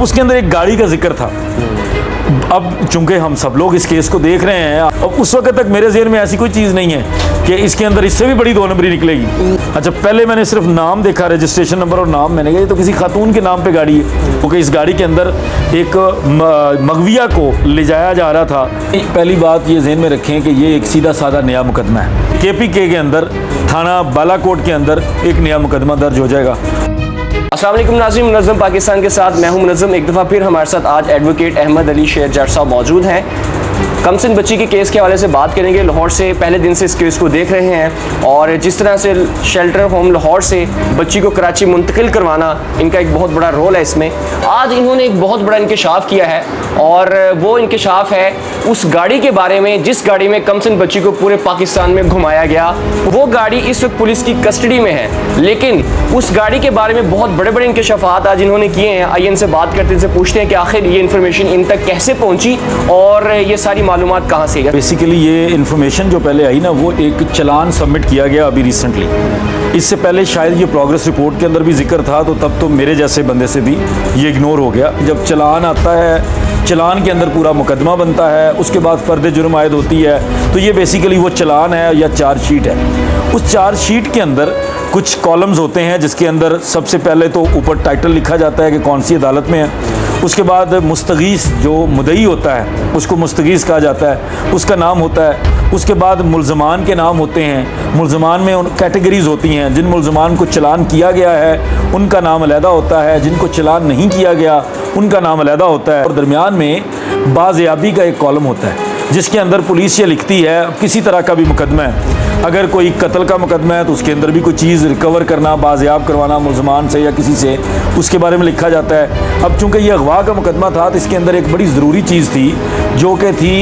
अब उसके अंदर एक गाड़ी का जिक्र था। अब चूंकि हम सब लोग इस केस को देख रहे हैं, अब उस वक्त तक मेरे ज़हन में ऐसी कोई चीज़ नहीं है कि इसके अंदर इससे भी बड़ी 2 नंबरी निकलेगी। अच्छा, पहले मैंने सिर्फ नाम देखा, रजिस्ट्रेशन नंबर और नाम, मैंने कहा ये तो किसी खातून के नाम पे गाड़ी है, क्योंकि इस गाड़ी के अंदर एक मगविया को ले जाया जा रहा था। पहली बात ये ज़हन में रखें कि ये एक सीधा साधा नया मुकदमा है। KPK के अंदर, थाना बालाकोट के अंदर एक नया मुकदमा दर्ज हो जाएगा। अस्सलाम वालेकुम नाज़रीन, मुनज़्ज़म पाकिस्तान के साथ मैं हूं मुनज़्ज़म। एक दफ़ा फिर हमारे साथ आज एडवोकेट अहमद अली शेर जट साहब मौजूद हैं। कमसिन बच्ची के केस के हवाले से बात करेंगे। लाहौर से पहले दिन से इस केस को देख रहे हैं और जिस तरह से शेल्टर होम लाहौर से बच्ची को कराची मुंतकिल करवाना इनका एक बहुत बड़ा रोल है इसमें। आज इन्होंने एक बहुत बड़ा इंकशाफ किया है और वो इंकशाफ है उस गाड़ी के बारे में जिस गाड़ी में कमसिन बच्ची को पूरे पाकिस्तान में घुमाया गया। वो गाड़ी इस वक्त पुलिस की कस्टडी में है, लेकिन उस गाड़ी के बारे में बहुत बड़े बड़े इंकशाफात आज इन्होंने किए हैं। आइए इनसे बात करते हैं, इनसे पूछते हैं कि आखिर ये इन्फॉर्मेशन इन तक कैसे पहुंची और ये सारी मालूमात कहाँ से है। बेसिकली ये इन्फॉर्मेशन जो पहले आई ना, वो एक चलान सबमिट किया गया अभी रिसेंटली। इससे पहले शायद ये प्रोग्रेस रिपोर्ट के अंदर भी जिक्र था, तो तब तो मेरे जैसे बंदे से भी ये इग्नोर हो गया। जब चलान आता है, चलान के अंदर पूरा मुकदमा बनता है, उसके बाद फ़र्द जुर्म आयद होती है, तो ये बेसिकली वो चलान है या चार्जशीट है। उस चार्जशीट के अंदर कुछ कॉलम्स होते हैं जिसके अंदर सबसे पहले तो ऊपर टाइटल लिखा जाता है कि कौन सी अदालत में है। उसके बाद मुस्तगीस जो मुदई होता है उसको मुस्तगीस कहा जाता है, उसका नाम होता है। उसके बाद मुल्ज़मान के नाम होते हैं। मुल्ज़मान में उन कैटेगरीज़ होती हैं। जिन मुल्ज़मान को चलान किया गया है उनका नाम अलहदा होता है, जिनको चलान नहीं किया गया उनका नाम अलहदा होता है। और दरमियान में बाज़याबी का एक कॉलम होता है जिसके अंदर पुलिस ये लिखती है किसी तरह का भी मुकदमा है, अगर कोई कत्ल का मुकदमा है तो उसके अंदर भी कोई चीज़ रिकवर करना, बाज़याब करवाना मुल्ज़मान से या किसी से, उसके बारे में लिखा जाता है। अब चूँकि ये अगवा का मुकदमा था तो इसके अंदर एक बड़ी ज़रूरी चीज़ थी जो कि थी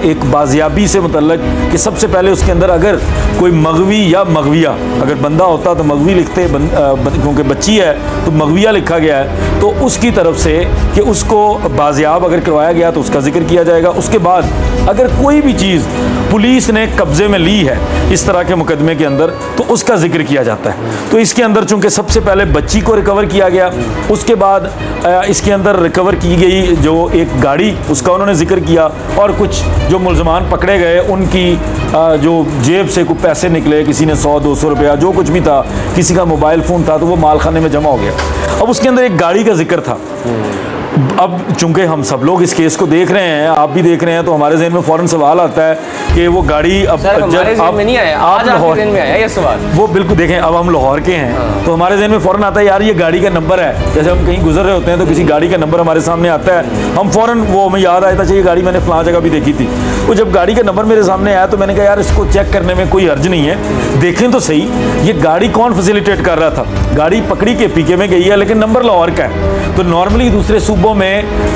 एक बाज़याबी से मुतल्लक कि सबसे पहले उसके अंदर अगर कोई मगवी या मगविया, अगर बंदा होता तो मगवी लिखते, क्योंकि बच्ची है तो मगविया लिखा गया है, तो उसकी तरफ से कि उसको बाज़याब अगर करवाया गया तो उसका जिक्र किया जाएगा। उसके बाद अगर कोई भी चीज़ पुलिस ने कब्ज़े में ली है इस तरह के मुकदमे के अंदर तो उसका जिक्र किया जाता है। तो इसके अंदर चूँकि सबसे पहले बच्ची को रिकवर किया गया, उसके बाद इसके अंदर रिकवर की गई जो एक गाड़ी उसका उन्होंने जिक्र किया, और कुछ जो मुल्ज़मान पकड़े गए उनकी जो जेब से कुछ पैसे निकले, किसी ने 100-200 रुपया जो कुछ भी था, किसी का मोबाइल फ़ोन था, तो वो मालखाने में जमा हो गया। अब उसके अंदर एक गाड़ी का जिक्र था। अब चूंकि हम सब लोग इस केस को देख रहे हैं, आप भी देख रहे हैं, तो हमारे ज़हन में फ़ौरन सवाल आता है कि वो गाड़ी अब जब आप नहीं आया, आज आपके ज़हन में आया ये सवाल। वो बिल्कुल देखें, अब हम लाहौर के हैं तो हमारे ज़हन में फ़ौरन आता है यार ये गाड़ी का नंबर है। जैसे हम कहीं गुजर रहे होते हैं तो किसी गाड़ी का नंबर हमारे सामने आता है, हम फ़ौरन वो हमें याद आता है ये गाड़ी मैंने फ़लाँ जगह भी देखी थी। वो जब गाड़ी का नंबर मेरे सामने आया तो मैंने कहा यार इसको चेक करने में कोई हर्ज नहीं है, देखें तो सही ये गाड़ी कौन फैसिलिटेट कर रहा था। गाड़ी पकड़ी KPK में गई है लेकिन नंबर लाहौर का है। तो नॉर्मली दूसरे सूबों में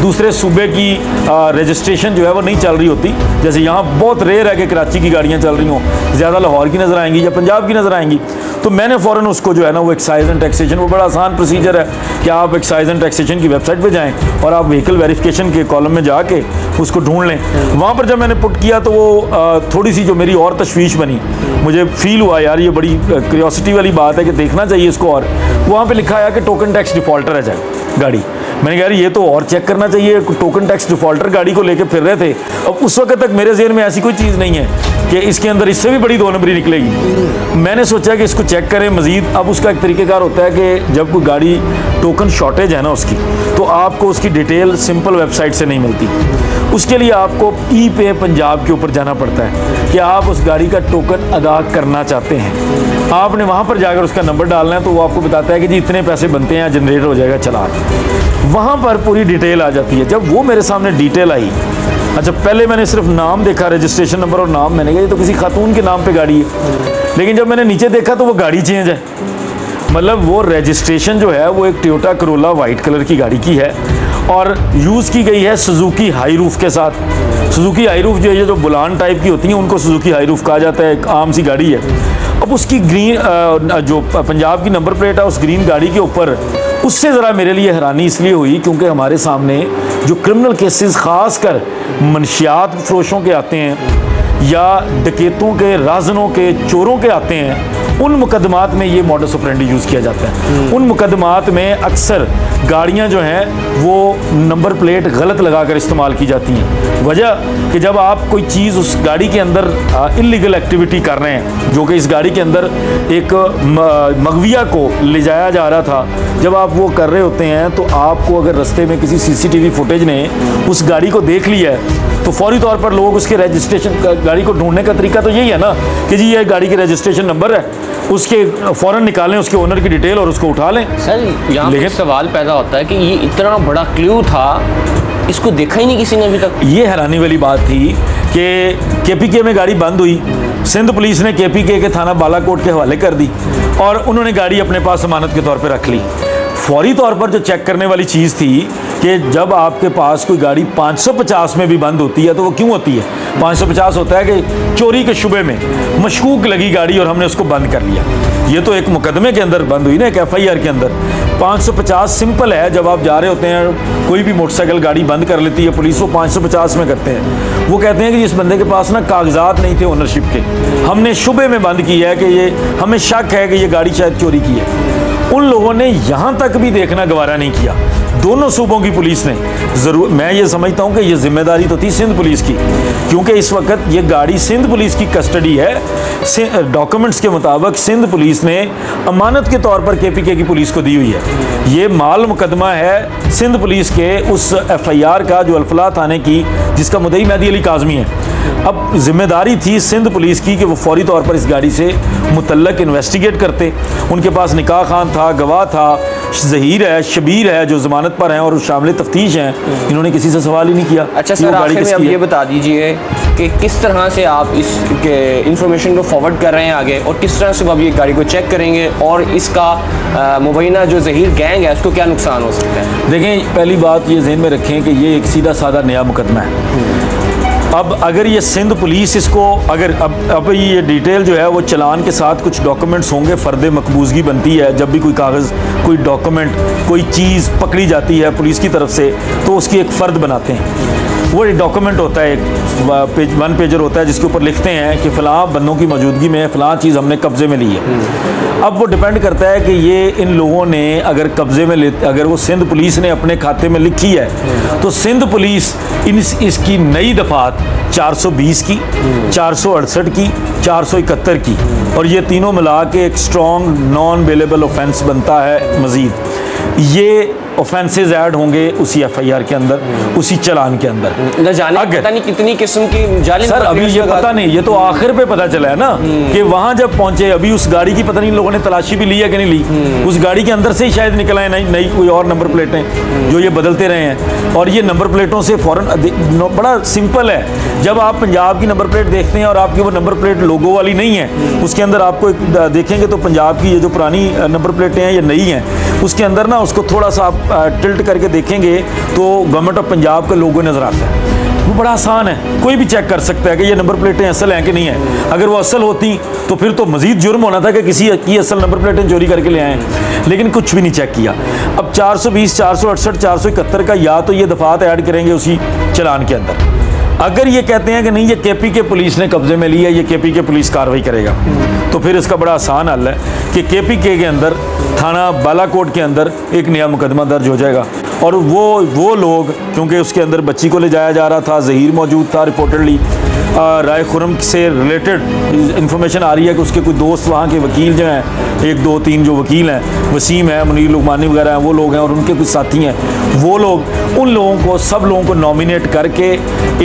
दूसरे सूबे की रजिस्ट्रेशन जो है वो नहीं चल रही होती। जैसे यहाँ बहुत रेयर है कि कराची की गाड़ियाँ चल रही हों, ज़्यादा लाहौर की नज़र आएंगी या पंजाब की नज़र आएंगी। तो मैंने फ़ौरन उसको जो है ना वो एक्साइज एंड टैक्सेशन, वो बड़ा आसान प्रोसीजर है कि आप एक्साइज एंड टैक्सेशन की वेबसाइट पे जाएं और आप व्हीकल वेरिफिकेशन के कॉलम में जाके उसको ढूंढ लें। वहाँ पर जब मैंने पुट किया तो वो थोड़ी सी जो मेरी और तशवीश बनी, मुझे फील हुआ यार ये बड़ी क्यूरियोसिटी वाली बात है कि देखना चाहिए इसको। और वहाँ पर लिखा है कि टोकन टैक्स डिफ़ॉल्टर है जाए गाड़ी। मैंने कहा यार ये तो और चेक करना चाहिए, टोकन टैक्स डिफ़ॉल्टर गाड़ी को लेके फिर रहे थे। अब उस वक्त तक मेरे ज़हन में ऐसी कोई चीज़ नहीं है कि इसके अंदर इससे भी बड़ी 2 नंबरी निकलेगी। मैंने सोचा कि इसको चेक करें मज़ीद। अब उसका एक तरीक़ेकार होता है कि जब कोई गाड़ी टोकन शॉर्टेज है ना उसकी, तो आपको उसकी डिटेल सिंपल वेबसाइट से नहीं मिलती। उसके लिए आपको ई-पे पंजाब के ऊपर जाना पड़ता है कि आप उस गाड़ी का टोकन अदा करना चाहते हैं। आपने वहाँ पर जाकर उसका नंबर डालना है तो वो आपको बताता है कि जी इतने पैसे बनते हैं, जनरेट हो जाएगा चलान। वहाँ पर पूरी डिटेल आ जाती है। जब वो मेरे सामने डिटेल आई, अच्छा पहले मैंने सिर्फ नाम देखा, रजिस्ट्रेशन नंबर और नाम, मैंने कहा ये तो किसी खातून के नाम पे गाड़ी है। लेकिन जब मैंने नीचे देखा तो वो गाड़ी चेंज है, मतलब वो रजिस्ट्रेशन जो है वो एक टोयोटा करोला वाइट कलर की गाड़ी की है और यूज़ की गई है सुजुकी हाई रूफ के साथ। सुजुकी हाई रूफ जो है, जो बुलान टाइप की होती हैं उनको सुजुकी हाई रूफ कहा जाता है, एक आम सी गाड़ी है। अब उसकी ग्रीन जो पंजाब की नंबर प्लेट है उस ग्रीन गाड़ी के ऊपर, उससे ज़रा मेरे लिए हैरानी इसलिए हुई क्योंकि हमारे सामने जो क्रिमिनल केसेस ख़ास कर मनशियात फरोशों के आते हैं या डकैतों के, राजनों के, चोरों के आते हैं, उन मुकदमात में ये मॉडस ऑपरेंडी यूज़ किया जाता है। उन मुकदमात में अक्सर गाड़ियां जो हैं वो नंबर प्लेट गलत लगाकर इस्तेमाल की जाती हैं। वजह कि जब आप कोई चीज़ उस गाड़ी के अंदर इलीगल एक्टिविटी कर रहे हैं, जो कि इस गाड़ी के अंदर एक मगविया को ले जाया जा रहा था, जब आप वो कर रहे होते हैं तो आपको अगर रास्ते में किसी सीसीटीवी फुटेज ने उस गाड़ी को देख लिया है तो फौरी तौर पर लोग उसके रजिस्ट्रेशन, गाड़ी को ढूंढने का तरीका तो यही है ना कि जी ये गाड़ी की रजिस्ट्रेशन नंबर है, उसके फ़ौरन निकालें उसके ओनर की डिटेल और उसको उठा लें। सर यहाँ पर सवाल पैदा होता है कि ये इतना बड़ा क्लू था, इसको देखा ही नहीं किसी ने अभी तक। ये हैरानी वाली बात थी कि केपीके में गाड़ी बंद हुई, सिंध पुलिस ने केपीके के थाना बालाकोट के हवाले कर दी और उन्होंने गाड़ी अपने पास जमानत के तौर पर रख ली। फौरी तौर पर जो चेक करने वाली चीज़ थी कि जब आपके पास कोई गाड़ी 550 में भी बंद होती है तो वो क्यों होती है? 550 होता है कि चोरी के शुबे में मशकूक लगी गाड़ी और हमने उसको बंद कर लिया। ये तो एक मुकदमे के अंदर बंद हुई ना, एक FIR के अंदर। 550 सिंपल है, जब आप जा रहे होते हैं कोई भी मोटरसाइकिल गाड़ी बंद कर लेती है पुलिस, वो 550 में करते हैं। वो कहते हैं कि इस बंदे के पास ना कागजात नहीं थे ओनरशिप के, हमने शुबे में बंद किया है कि ये हमें शक है कि ये गाड़ी शायद चोरी की है। उन लोगों ने यहाँ तक भी देखना गवारा नहीं किया। दोनों सूबों की पुलिस ने ज़रूर, मैं ये समझता हूँ कि ये जिम्मेदारी तो थी सिंध पुलिस की, क्योंकि इस वक्त ये गाड़ी सिंध पुलिस की कस्टडी है। डॉक्यूमेंट्स के मुताबिक सिंध पुलिस ने अमानत के तौर पर केपीके की पुलिस को दी हुई है। ये माल मुकदमा है सिंध पुलिस के उस FIR का जो अल्फला थाने की, जिसका मुद्दई मेहदी अली काज़मी है। अब जिम्मेदारी थी सिंध पुलिस की कि वो फौरी तौर पर इस गाड़ी से मुतल्लक इन्वेस्टिगेट करते। उनके पास निकाह खान था, गवाह था, ज़हीर है, शबीर है जो ज़मानत पर हैं और शामिल तफ्तीश हैं। इन्होंने किसी से सवाल ही नहीं किया। अच्छा सर, आखिर में अब ये बता दीजिए कि किस तरह से आप इस इंफॉर्मेशन को फॉरवर्ड कर रहे हैं आगे, और किस तरह से अब ये गाड़ी को चेक करेंगे और इसका मुबैना जो ज़हीर गैंग है उसको क्या नुकसान हो सकता है? देखें, पहली बात ये ज़हन में रखें कि ये एक सीधा साधा नया मुकदमा है। अब अगर ये सिंध पुलिस इसको, अगर अब ये डिटेल जो है वो चलान के साथ कुछ डॉक्यूमेंट्स होंगे, फ़र्द मकबूजगी बनती है। जब भी कोई कागज़, कोई डॉक्यूमेंट, कोई चीज़ पकड़ी जाती है पुलिस की तरफ से तो उसकी एक फ़र्द बनाते हैं। वो एक डॉक्यूमेंट होता है, एक 1 पेजर होता है जिसके ऊपर लिखते हैं कि फ़लाँ बंदों की मौजूदगी में फ़लाँ चीज़ हमने कब्ज़े में ली है। अब वो डिपेंड करता है कि ये इन लोगों ने अगर कब्ज़े में अगर वो सिंध पुलिस ने अपने खाते में लिखी है तो सिंध पुलिस इसकी नई दफ़ात 420 की, 468 की, 471 की, और ये तीनों मिला के एक स्ट्रॉन्ग नॉन बेलेबल ऑफेंस बनता है। मज़ीद ये ऑफेंसेस ऐड होंगे उसी FIR के अंदर, उसी चलान के अंदर। न जाने पता नहीं कितनी किस्म की जाली। सर अभी ये पता नहीं, ये तो आखिर पे पता चला है ना कि वहां जब पहुंचे, अभी उस गाड़ी की पता नहीं लोगों ने तलाशी भी ली है कि नहीं ली। उस गाड़ी के अंदर से ही शायद निकला है नई कोई और नंबर प्लेटें जो ये बदलते रहे हैं, और ये नंबर प्लेटों से फ़ौरन, बड़ा सिंपल है, जब आप पंजाब की नंबर प्लेट देखते हैं और आपकी वो नंबर प्लेट लोगो वाली नहीं है, उसके अंदर आपको देखेंगे तो पंजाब की ये जो पुरानी नंबर प्लेटें हैं ये नई हैं, उसके अंदर ना उसको थोड़ा सा आप टिल्ट करके देखेंगे तो गवर्नमेंट ऑफ पंजाब का लोगो नज़र आता है। वो बड़ा आसान है, कोई भी चेक कर सकता है कि ये नंबर प्लेटें असल हैं कि नहीं है। अगर वो असल होती तो फिर तो मज़ीद जुर्म होना था कि किसी की असल नंबर प्लेटें चोरी करके ले आए, लेकिन कुछ भी नहीं चेक किया। अब 420, 468, 471 का या तो ये दफ़ात ऐड करेंगे उसी चलान के अंदर। अगर ये कहते हैं कि नहीं ये केपीके पुलिस ने कब्जे में लिया, ये केपीके पुलिस कार्रवाई करेगा, तो फिर इसका बड़ा आसान हल है कि केपीके के अंदर थाना बालाकोट के अंदर एक नया मुकदमा दर्ज हो जाएगा। और वो लोग, क्योंकि उसके अंदर बच्ची को ले जाया जा रहा था, ज़हीर मौजूद था रिपोर्टेडली, राय खुरम से रिलेटेड इन्फॉर्मेशन आ रही है कि उसके कोई दोस्त वहाँ के वकील जो हैं, 1, 2, 3 जो वकील हैं, वसीम है, मुनीर लुकमानी वगैरह हैं, वो लोग हैं, और उनके कुछ साथी हैं, वो लोग, उन लोगों को, सब लोगों को नॉमिनेट करके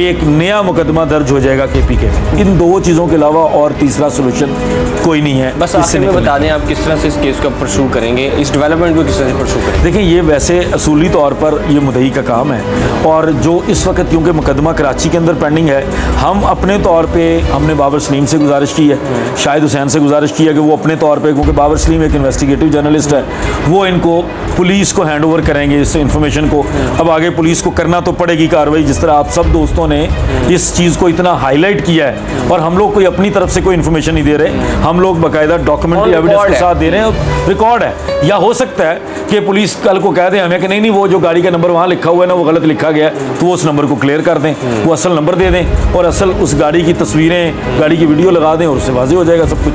एक नया मुकदमा दर्ज हो जाएगा केपीके में। इन दो चीज़ों के अलावा और तीसरा सोल्यूशन कोई नहीं है। बस आखिर में बता दें आप किस तरह से इस केस को परसू करेंगे, इस डेवलपमेंट को किस तरह से परसू करेंगे? देखिए, ये वैसे असूली तौर पर ये मुद्दई का काम है, और जो इस वक्त क्योंकि मुकदमा कराची के अंदर पेंडिंग है, हम अपने तौर पे हमने बाबर सलीम से गुजारिश की है, शाहिद हुसैन से गुजारिश की है कि वो अपने तौर पे, क्योंकि बाबर सलीम एक इन्वेस्टिगेटिव जर्नलिस्ट है, वो इनको पुलिस को हैंड ओवर करेंगे इस इन्फॉर्मेशन को। अब आगे पुलिस को करना तो पड़ेगी कार्रवाई, जिस तरह आप सब दोस्तों ने इस चीज़ को इतना हाईलाइट किया है, और हम लोग कोई अपनी तरफ से कोई इन्फॉर्मेशन नहीं दे रहे, हम लोग बाकायदा डॉक्यूमेंट्री एविडेंस के साथ दे रहे हैं, रिकॉर्ड है। या हो सकता है कि पुलिस कल को कह दें हमें कि नहीं वो जो गाड़ी का नंबर वहाँ लिखा हुआ है ना वो गलत लिखा गया है, तो वो उस नंबर को क्लियर कर दें, वो असल नंबर दे दें और असल उस गाड़ी की तस्वीरें, गाड़ी की वीडियो लगा दें और उससे वाज़ेह हो जाएगा सब कुछ।